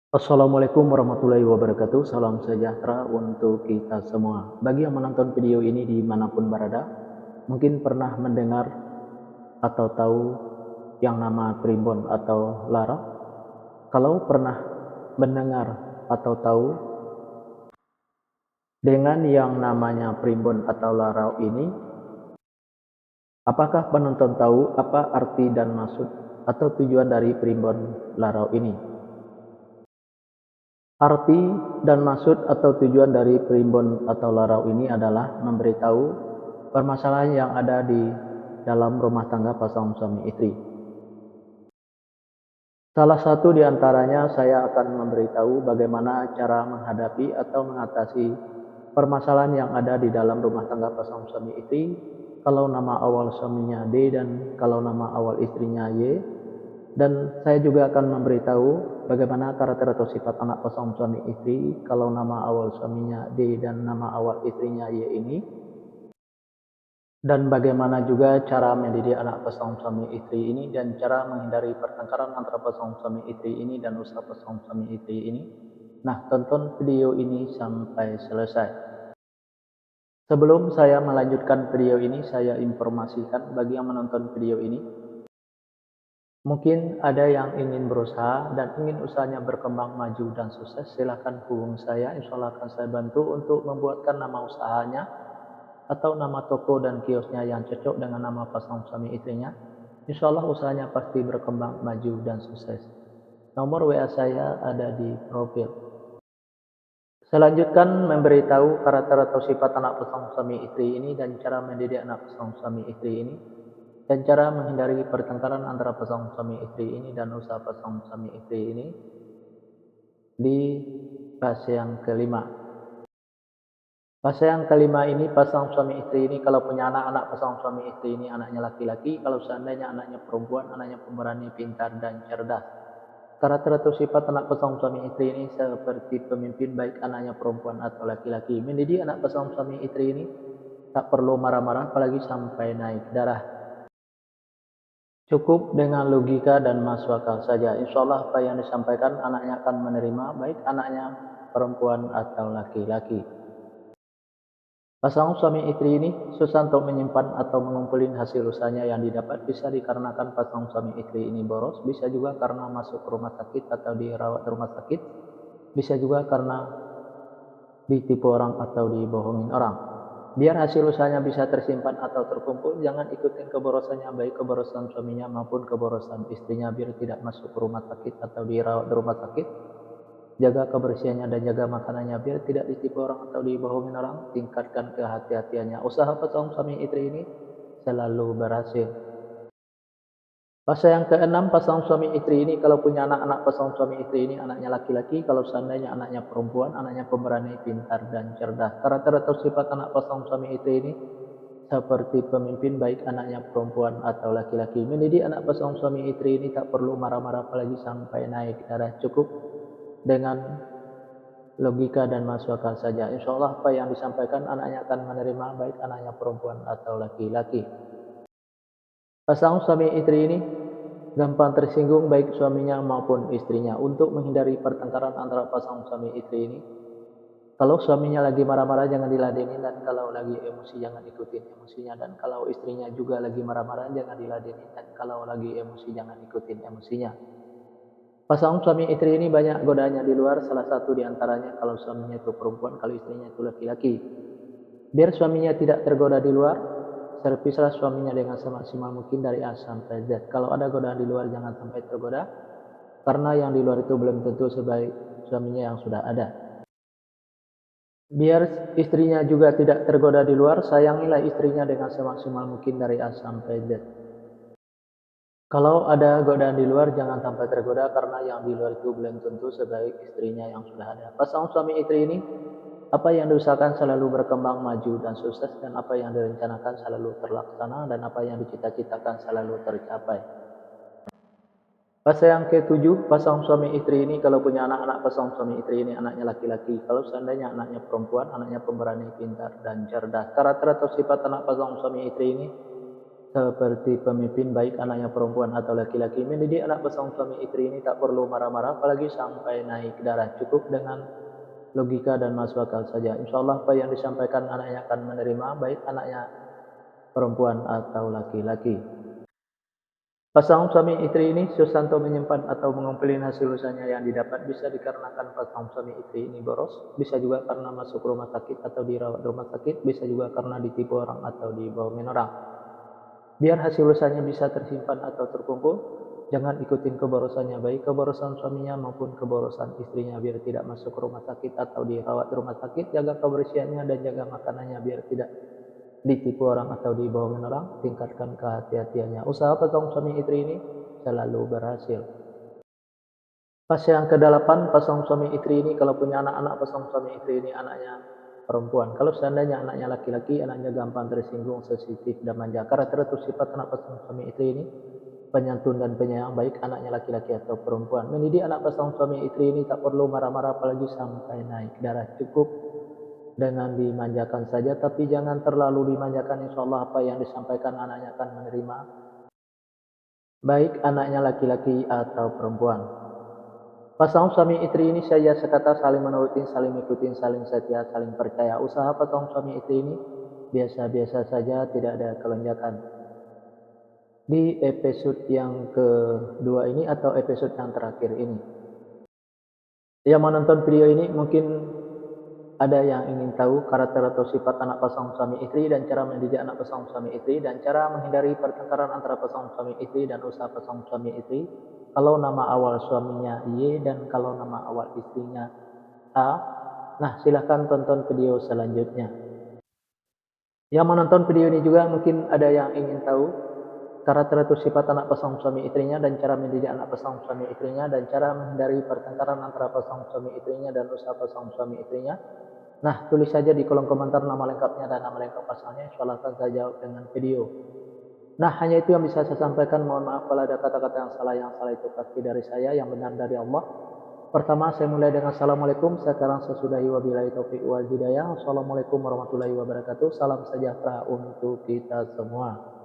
Assalamualaikum warahmatullahi wabarakatuh. Salam sejahtera untuk kita semua. Bagi yang menonton video ini dimanapun berada, mungkin pernah mendengar atau tahu yang nama primbon atau lara. Kalau pernah mendengar atau tahu dengan yang namanya primbon atau lara ini, apakah penonton tahu apa arti dan maksud atau tujuan dari primbon lara ini? Arti dan maksud atau tujuan dari primbon atau larau ini adalah memberitahu permasalahan yang ada di dalam rumah tangga pasangan suami istri. Salah satu di antaranya saya akan memberitahu bagaimana cara menghadapi atau mengatasi permasalahan yang ada di dalam rumah tangga pasangan suami istri. Kalau nama awal suaminya D dan kalau nama awal istrinya Y. Dan saya juga akan memberitahu bagaimana karakter atau sifat anak pasangan suami istri kalau nama awal suaminya D dan nama awal istrinya Y ini. Dan bagaimana juga cara mendidik anak pasangan suami istri ini dan cara menghindari pertengkaran antara pasangan suami istri ini dan usaha pasangan suami istri ini. Nah, tonton video ini sampai selesai. Sebelum saya melanjutkan video ini, saya informasikan bagi yang menonton video ini, mungkin ada yang ingin berusaha dan ingin usahanya berkembang maju dan sukses, silakan hubungi saya. Insya Allah akan saya bantu untuk membuatkan nama usahanya atau nama toko dan kiosnya yang cocok dengan nama pasangan suami istrinya. Insya Allah usahanya pasti berkembang maju dan sukses. Nomor WA saya ada di profil. Selanjutkan memberitahu karakter atau sifat anak pasangan suami istri ini dan cara mendidik anak pasangan suami istri ini dan cara menghindari pertengkaran antara pasangan suami istri ini dan usaha pasangan suami istri ini di fase yang kelima. Fase yang kelima ini pasangan suami istri ini kalau punya anak pasangan suami istri ini anaknya laki-laki, kalau seandainya anaknya perempuan, anaknya pemberani, pintar dan cerdas. Karakter atau sifat anak pasangan suami istri ini seperti pemimpin baik anaknya perempuan atau laki-laki. Mendidik anak pasangan suami istri ini tak perlu marah-marah apalagi sampai naik darah. Cukup dengan logika dan masuk akal saja. Insya Allah apa yang disampaikan anaknya akan menerima, baik anaknya perempuan atau laki-laki. Pasangan suami istri ini susah untuk menyimpan atau mengumpulin hasil usahanya yang didapat, bisa dikarenakan pasangan suami istri ini boros, bisa juga karena masuk ke rumah sakit atau dirawat di rumah sakit, bisa juga karena ditipu orang atau dibohongin orang. Biar hasil usahanya bisa tersimpan atau terkumpul, jangan ikutin keborosannya, baik keborosan suaminya maupun keborosan istrinya, biar tidak masuk ke rumah sakit atau dirawat di rumah sakit. Jaga kebersihannya dan jaga makanannya biar tidak ditipu orang atau dibohongin orang. Tingkatkan kehati-hatiannya. Usaha pasangan suami istri ini selalu berhasil. Fase yang keenam, pasangan suami istri ini kalau punya anak pasangan suami istri ini anaknya laki-laki, kalau seandainya anaknya perempuan, anaknya pemberani, pintar dan cerdas. Karakter atau sifat anak pasangan suami istri ini seperti pemimpin baik anaknya perempuan atau laki-laki. Mendidik anak pasangan suami istri ini tak perlu marah-marah apalagi sampai naik darah, cukup dengan logika dan masuk akal saja. Insya Allah apa yang disampaikan anaknya akan menerima baik anaknya perempuan atau laki-laki. Pasangan suami istri ini gampang tersinggung baik suaminya maupun istrinya. Untuk menghindari pertengkaran antara pasangan suami istri ini, kalau suaminya lagi marah-marah jangan diladenin, dan kalau lagi emosi jangan ikutin emosinya, dan kalau istrinya juga lagi marah-marah jangan diladenin, dan kalau lagi emosi jangan ikutin emosinya. Pasangan suami istri ini banyak godaannya di luar, salah satu di antaranya kalau suaminya itu perempuan, kalau istrinya itu laki-laki. Biar suaminya tidak tergoda di luar, servislah suaminya dengan semaksimal mungkin dari A sampai Z. Kalau ada godaan di luar jangan sampai tergoda, karena yang di luar itu belum tentu sebaik suaminya yang sudah ada. Biar istrinya juga tidak tergoda di luar, sayangilah istrinya dengan semaksimal mungkin dari A sampai Z. Kalau ada godaan di luar jangan sampai tergoda, karena yang di luar itu belum tentu sebaik istrinya yang sudah ada. Pasangan suami istri ini, apa yang diusahakan selalu berkembang maju dan sukses, dan apa yang direncanakan selalu terlaksana, dan apa yang dicita-citakan selalu tercapai. Fase yang ketujuh, pasangan suami istri ini kalau punya anak pasangan suami istri ini anaknya laki-laki, kalau seandainya anaknya perempuan, anaknya pemberani, pintar dan cerdas. Karakter atau sifat anak pasangan suami istri ini seperti pemimpin baik anaknya perempuan atau laki-laki. Mendidik anak pasangan suami istri ini tak perlu marah-marah apalagi sampai naik darah, cukup dengan logika dan masuk akal saja. Insya Allah apa yang disampaikan anaknya akan menerima baik anaknya perempuan atau laki-laki. Pasangan suami istri ini susah untuk menyimpan atau mengumpulkan hasil usahanya yang didapat bisa dikarenakan pasangan suami istri ini boros, bisa juga karena masuk rumah sakit atau dirawat rumah sakit, bisa juga karena ditipu orang atau dibohongin orang. Biar hasil usahanya bisa tersimpan atau terkumpul, jangan ikutin keborosannya, baik keborosan suaminya maupun keborosan istrinya, biar tidak masuk rumah sakit atau dirawat rumah sakit. Jaga kebersihannya dan jaga makanannya biar tidak ditipu orang atau dibohongin orang. Tingkatkan kehati-hatiannya. Usaha pasangan suami istri ini selalu berhasil. Fase yang ke-8, pasangan suami istri ini kalau punya anak-anak, pasangan suami istri ini anaknya perempuan. Kalau seandainya anaknya laki-laki, anaknya gampang tersinggung, sensitif, dan manja. Karakter atau sifat anak pasangan suami istri ini penyantun dan penyayang, baik anaknya laki-laki atau perempuan. Mendidik anak pasangan suami istri ini tak perlu marah-marah apalagi sampai naik darah, cukup dengan dimanjakan saja, tapi jangan terlalu dimanjakan. Insya Allah apa yang disampaikan anaknya akan menerima, baik anaknya laki-laki atau perempuan. Pasangan suami istri ini saya sekata saling menuruti, saling mengikuti, saling setia, saling percaya. Usaha pasangan suami istri ini biasa-biasa saja, tidak ada kelonjakan. Di episode yang kedua ini atau episode yang terakhir ini, yang menonton video ini mungkin ada yang ingin tahu karakter atau sifat anak pasangan suami istri dan cara mendidik anak pasangan suami istri dan cara menghindari pertengkaran antara pasangan suami istri dan usaha pasangan suami istri. Kalau nama awal suaminya Y dan kalau nama awal istrinya A. Nah, silahkan tonton video selanjutnya. Yang menonton video ini juga mungkin ada yang ingin tahu karakter atau sifat anak pasangan suami istrinya dan cara mendidik anak pasangan suami istrinya dan cara menghindari pertengkaran antara pasangan suami istrinya dan usaha pasangan suami istrinya. Nah, tulis saja di kolom komentar nama lengkapnya dan nama lengkap pasangannya. Insya Allah akan saya jawab dengan video. Nah, hanya itu yang bisa saya sampaikan. Mohon maaf kalau ada kata-kata yang salah itu pasti dari saya, yang benar dari Allah. Pertama, saya mulai dengan Assalamualaikum. Sekarang saya sudahi wabillahi taufiq wal hidayah. Assalamualaikum warahmatullahi wabarakatuh. Salam sejahtera untuk kita semua.